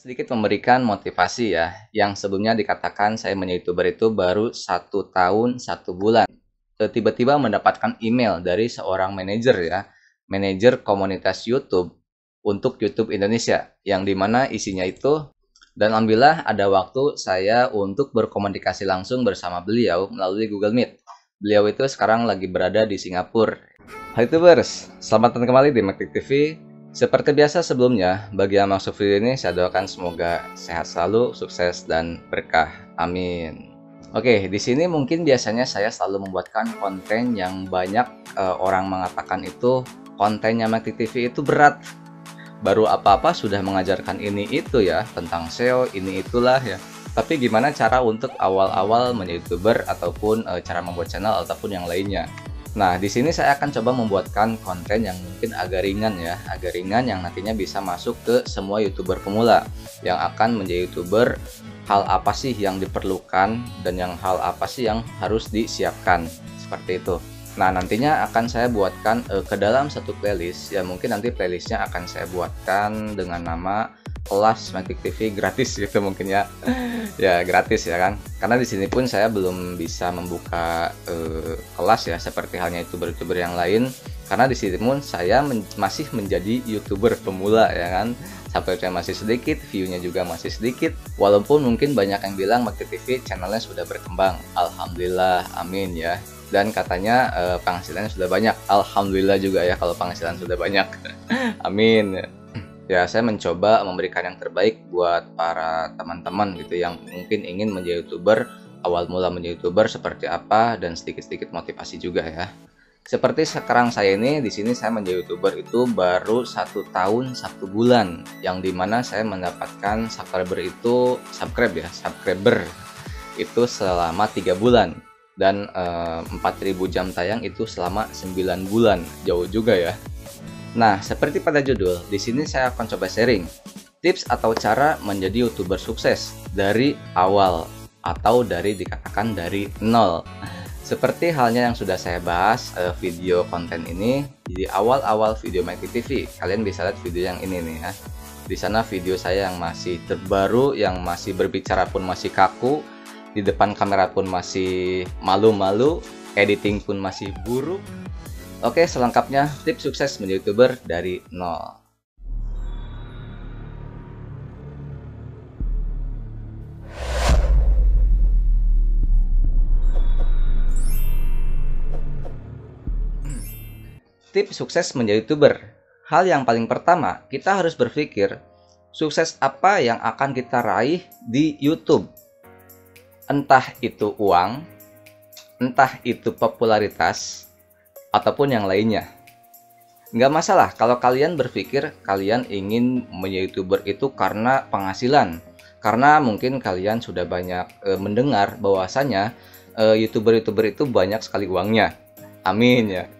Sedikit memberikan motivasi ya, yang sebelumnya dikatakan saya menjadi YouTuber itu baru 1 tahun 1 bulan. Tiba-tiba mendapatkan email dari seorang manajer ya, manajer komunitas YouTube untuk YouTube Indonesia, yang dimana isinya itu, dan alhamdulillah ada waktu saya untuk berkomunikasi langsung bersama beliau melalui Google Meet. Beliau itu sekarang lagi berada di Singapura. Hai YouTubers, selamat datang kembali di Matic TV. Seperti biasa sebelumnya, bagi yang masuk video ini saya doakan semoga sehat selalu, sukses dan berkah. Amin. Oke, di sini mungkin biasanya saya selalu membuatkan konten yang banyak orang mengatakan itu kontennya Matic TV itu berat. Baru apa-apa sudah mengajarkan ini itu ya, tentang SEO, ini itulah ya. Tapi gimana cara untuk awal-awal menjadi YouTuber ataupun cara membuat channel ataupun yang lainnya. Nah, di sini saya akan coba membuatkan konten yang mungkin agak ringan ya, agak ringan yang nantinya bisa masuk ke semua YouTuber pemula yang akan menjadi YouTuber. Hal apa sih yang diperlukan dan hal apa sih yang harus disiapkan, seperti itu. Nah, nantinya akan saya buatkan ke dalam satu playlist ya, mungkin nanti playlistnya akan saya buatkan dengan nama kelas Matic TV gratis gitu mungkin ya. Ya gratis ya kan, karena di sini pun saya belum bisa membuka kelas ya seperti halnya YouTuber-YouTuber yang lain, karena di sini pun saya masih menjadi YouTuber pemula ya kan, subscribe-nya masih sedikit, view-nya juga masih sedikit, walaupun mungkin banyak yang bilang Matic TV channelnya sudah berkembang. Alhamdulillah, amin ya. Dan katanya penghasilannya sudah banyak, alhamdulillah juga ya kalau penghasilan sudah banyak. Amin. Ya, saya mencoba memberikan yang terbaik buat para teman-teman gitu yang mungkin ingin menjadi YouTuber, awal mula menjadi YouTuber seperti apa, dan sedikit-sedikit motivasi juga ya. Seperti sekarang saya ini, di sini saya menjadi YouTuber itu baru 1 tahun 1 bulan, yang dimana saya mendapatkan subscriber itu selama 3 bulan, dan 4000 jam tayang itu selama 9 bulan, jauh juga ya. Nah, seperti pada judul, di sini saya akan coba sharing tips atau cara menjadi YouTuber sukses dari awal atau dikatakan dari nol. Seperti halnya yang sudah saya bahas video konten ini di awal-awal video Matic TV. Kalian bisa lihat video yang ini nih ya. Di sana video saya yang masih terbaru, yang masih berbicara pun masih kaku, di depan kamera pun masih malu-malu, editing pun masih buruk. Oke, selengkapnya tips sukses menjadi YouTuber dari nol. Tips sukses menjadi YouTuber. Hal yang paling pertama, kita harus berpikir sukses apa yang akan kita raih di YouTube. Entah itu uang, entah itu popularitas, ataupun yang lainnya. Nggak masalah kalau kalian berpikir kalian ingin menjadi YouTuber itu karena penghasilan, karena mungkin kalian sudah banyak mendengar bahwasanya YouTuber-YouTuber itu banyak sekali uangnya. Amin ya.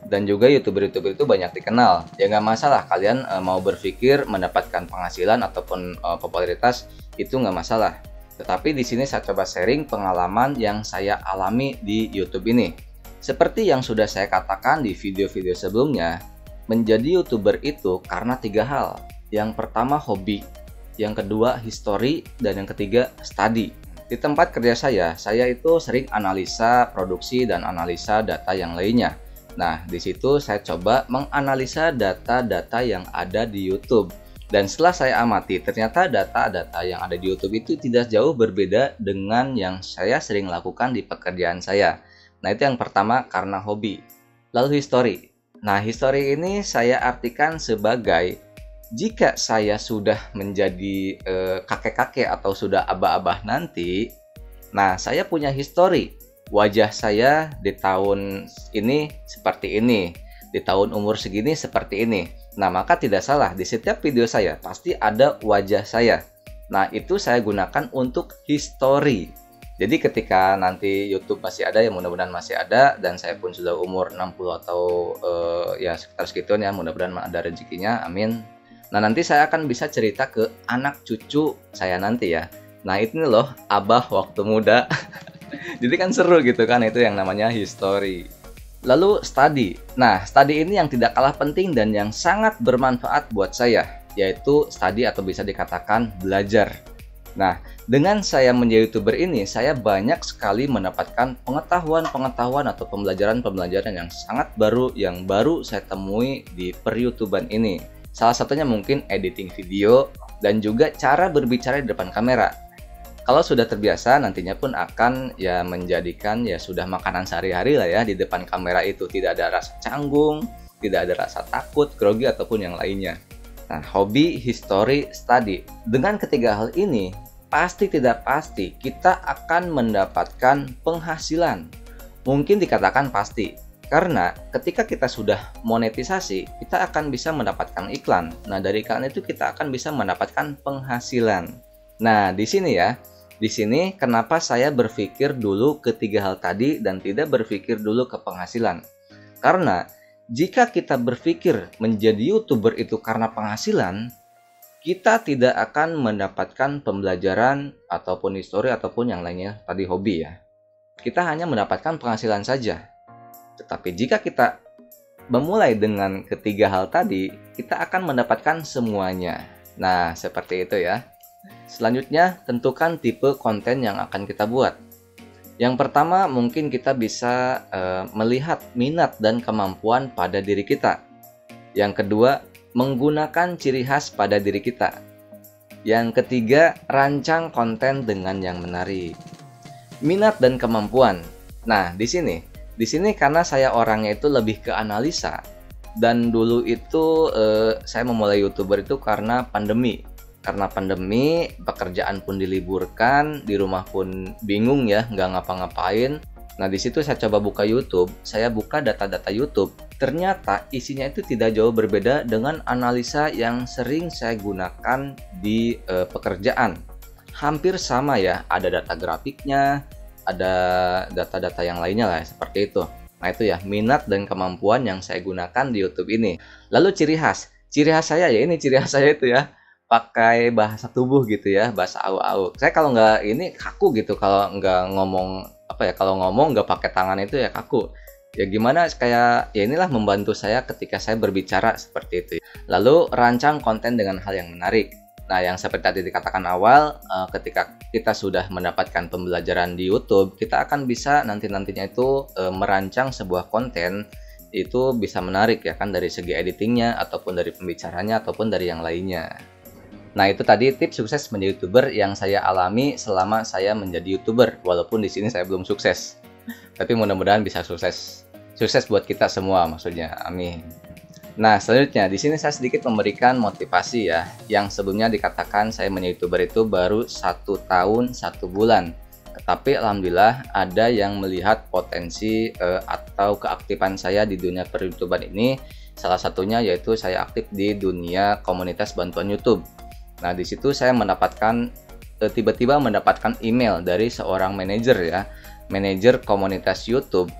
Dan juga YouTuber-YouTuber itu banyak dikenal. Ya nggak masalah kalian mau berpikir mendapatkan penghasilan ataupun popularitas, itu nggak masalah. Tetapi di sini saya coba sharing pengalaman yang saya alami di YouTube ini. Seperti yang sudah saya katakan di video-video sebelumnya, menjadi YouTuber itu karena 3 hal. Yang pertama hobi, yang kedua history, dan yang ketiga study. Di tempat kerja saya itu sering analisa produksi dan analisa data yang lainnya. Nah, di situ saya coba menganalisa data-data yang ada di YouTube. Dan setelah saya amati, ternyata data-data yang ada di YouTube itu tidak jauh berbeda dengan yang saya sering lakukan di pekerjaan saya. Nah, itu yang pertama karena hobi. Lalu history. Nah, history ini saya artikan sebagai jika saya sudah menjadi kakek-kakek atau sudah abah-abah nanti, nah saya punya history. Wajah saya di tahun ini seperti ini, di tahun umur segini seperti ini. Nah, maka tidak salah di setiap video saya pasti ada wajah saya. Nah, itu saya gunakan untuk history. Jadi ketika nanti YouTube masih ada, ya mudah-mudahan masih ada, dan saya pun sudah umur 60 atau ya sekitar segituan ya, mudah-mudahan ada rezekinya, amin. Nah, nanti saya akan bisa cerita ke anak cucu saya nanti ya. Nah, ini loh abah waktu muda. Jadi kan seru gitu kan, itu yang namanya history. Lalu study. Nah, study ini yang tidak kalah penting dan yang sangat bermanfaat buat saya, yaitu study atau bisa dikatakan belajar. Nah, dengan saya menjadi YouTuber ini, saya banyak sekali mendapatkan pengetahuan atau pembelajaran yang sangat baru yang baru saya temui di per-YouTuban ini. Salah satunya mungkin editing video dan juga cara berbicara di depan kamera. Kalau sudah terbiasa, nantinya pun akan ya menjadikan ya sudah makanan sehari-hari lah ya di depan kamera itu. Tidak ada rasa canggung, tidak ada rasa takut, grogi ataupun yang lainnya. Nah, hobi, history, study. Dengan ketiga hal ini, pasti tidak pasti kita akan mendapatkan penghasilan. Mungkin dikatakan pasti, karena ketika kita sudah monetisasi, kita akan bisa mendapatkan iklan. Nah, dari iklan itu kita akan bisa mendapatkan penghasilan. Nah, di sini ya, di sini kenapa saya berpikir dulu ketiga hal tadi dan tidak berpikir dulu ke penghasilan. Karena jika kita berpikir menjadi YouTuber itu karena penghasilan, kita tidak akan mendapatkan pembelajaran ataupun histori ataupun yang lainnya tadi hobi ya. Kita hanya mendapatkan penghasilan saja. Tetapi jika kita memulai dengan ketiga hal tadi, kita akan mendapatkan semuanya. Nah, seperti itu ya. Selanjutnya, tentukan tipe konten yang akan kita buat. Yang pertama, mungkin kita bisa melihat minat dan kemampuan pada diri kita. Yang kedua, menggunakan ciri khas pada diri kita. Yang ketiga, rancang konten dengan yang menarik. Minat dan kemampuan. Nah, di sini karena saya orangnya itu lebih ke analisa. Dan dulu itu saya memulai YouTuber itu karena pandemi. Karena pandemi, pekerjaan pun diliburkan, di rumah pun bingung ya, nggak ngapa-ngapain. Nah, di situ saya coba buka YouTube, saya buka data-data YouTube. Ternyata isinya itu tidak jauh berbeda dengan analisa yang sering saya gunakan di pekerjaan. Hampir sama ya, ada data grafiknya, ada data-data yang lainnya lah, seperti itu. Nah, itu ya, minat dan kemampuan yang saya gunakan di YouTube ini. Lalu ciri khas saya ya, ini ciri khas saya itu ya. Pakai bahasa tubuh gitu ya, bahasa au-au. Saya kalau nggak ini kaku gitu, kalau nggak ngomong kalau ngomong nggak pakai tangan itu ya kaku. Ya gimana, kayak ya inilah membantu saya ketika saya berbicara seperti itu. Lalu rancang konten dengan hal yang menarik. Nah, yang seperti tadi dikatakan awal, ketika kita sudah mendapatkan pembelajaran di YouTube, kita akan bisa nantinya itu merancang sebuah konten itu bisa menarik ya kan, dari segi editingnya ataupun dari pembicaranya ataupun dari yang lainnya. Nah, itu tadi tips sukses menjadi YouTuber yang saya alami selama saya menjadi YouTuber, walaupun di sini saya belum sukses. Tapi mudah-mudahan bisa sukses. Sukses buat kita semua maksudnya. Amin. Nah, selanjutnya di sini saya sedikit memberikan motivasi ya, yang sebelumnya dikatakan saya menjadi YouTuber itu baru 1 tahun 1 bulan. Tapi alhamdulillah ada yang melihat potensi atau keaktifan saya di dunia per-YouTuber ini. Salah satunya yaitu saya aktif di dunia komunitas bantuan YouTube. Nah, di situ saya tiba-tiba mendapatkan email dari seorang manajer ya, manajer komunitas YouTube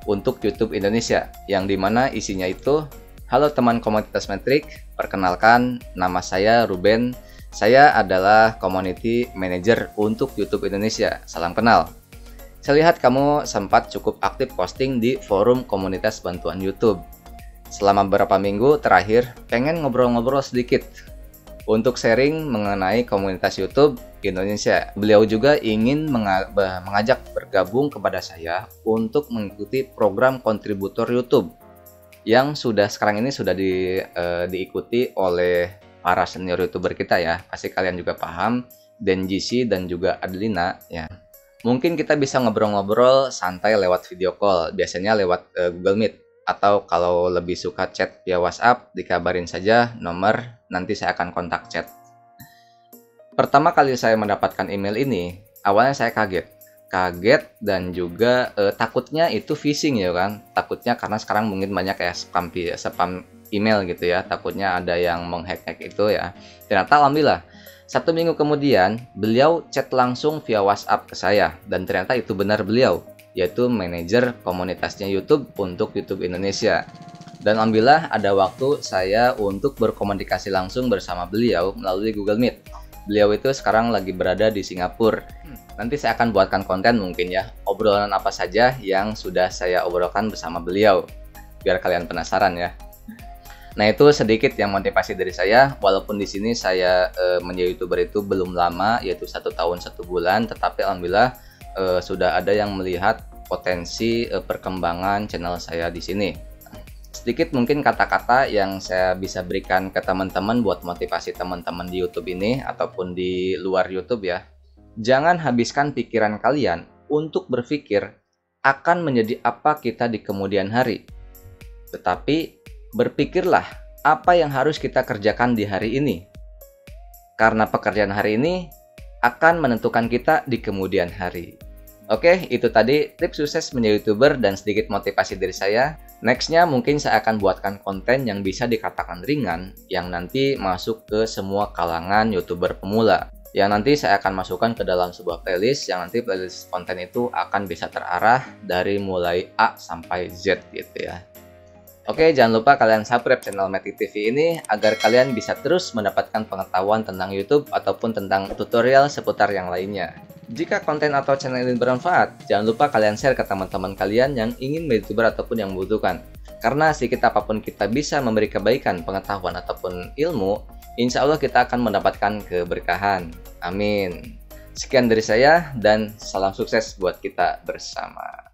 untuk YouTube Indonesia, yang dimana isinya itu, halo teman komunitas Metrik, perkenalkan nama saya Ruben, saya adalah community manager untuk YouTube Indonesia, salam kenal. Saya lihat kamu sempat cukup aktif posting di forum komunitas bantuan YouTube. Selama beberapa minggu terakhir, pengen ngobrol-ngobrol sedikit untuk sharing mengenai komunitas YouTube Indonesia. Beliau juga ingin mengajak bergabung kepada saya untuk mengikuti program kontributor YouTube yang sekarang ini sudah diikuti oleh para senior YouTuber kita ya. Pasti kalian juga paham, Denjisi dan juga Adelina ya. Mungkin kita bisa ngobrol-ngobrol santai lewat video call, biasanya lewat Google Meet. Atau kalau lebih suka chat via WhatsApp, dikabarin saja nomor, nanti saya akan kontak chat. Pertama kali saya mendapatkan email ini, awalnya saya kaget dan juga takutnya itu phishing ya kan. Takutnya karena sekarang mungkin banyak kayak spam email gitu ya, takutnya ada yang menghack itu ya. Ternyata alhamdulillah 1 minggu kemudian beliau chat langsung via WhatsApp ke saya, dan ternyata itu benar beliau, yaitu manajer komunitasnya YouTube untuk YouTube Indonesia. Dan alhamdulillah ada waktu saya untuk berkomunikasi langsung bersama beliau melalui Google Meet. Beliau itu sekarang lagi berada di Singapura. Nanti saya akan buatkan konten mungkin ya, obrolan apa saja yang sudah saya obrolkan bersama beliau, biar kalian penasaran ya. Nah, itu sedikit yang motivasi dari saya. Walaupun di sini saya menjadi YouTuber itu belum lama, yaitu 1 tahun 1 bulan, tetapi alhamdulillah sudah ada yang melihat potensi perkembangan channel saya di sini. Sedikit mungkin kata-kata yang saya bisa berikan ke teman-teman buat motivasi teman-teman di YouTube ini ataupun di luar YouTube ya. Jangan habiskan pikiran kalian untuk berpikir akan menjadi apa kita di kemudian hari. Tetapi berpikirlah apa yang harus kita kerjakan di hari ini. Karena pekerjaan hari ini akan menentukan kita di kemudian hari. Oke, itu tadi tips sukses menjadi YouTuber dan sedikit motivasi dari saya. Nextnya mungkin saya akan buatkan konten yang bisa dikatakan ringan, yang nanti masuk ke semua kalangan YouTuber pemula. Yang nanti saya akan masukkan ke dalam sebuah playlist, yang nanti playlist konten itu akan bisa terarah dari mulai A sampai Z gitu ya. Oke, jangan lupa kalian subscribe channel Matic TV ini agar kalian bisa terus mendapatkan pengetahuan tentang YouTube ataupun tentang tutorial seputar yang lainnya. Jika konten atau channel ini bermanfaat, jangan lupa kalian share ke teman-teman kalian yang ingin menjadi YouTuber ataupun yang membutuhkan. Karena sedikit apapun kita bisa memberi kebaikan, pengetahuan ataupun ilmu, insya Allah kita akan mendapatkan keberkahan. Amin. Sekian dari saya dan salam sukses buat kita bersama.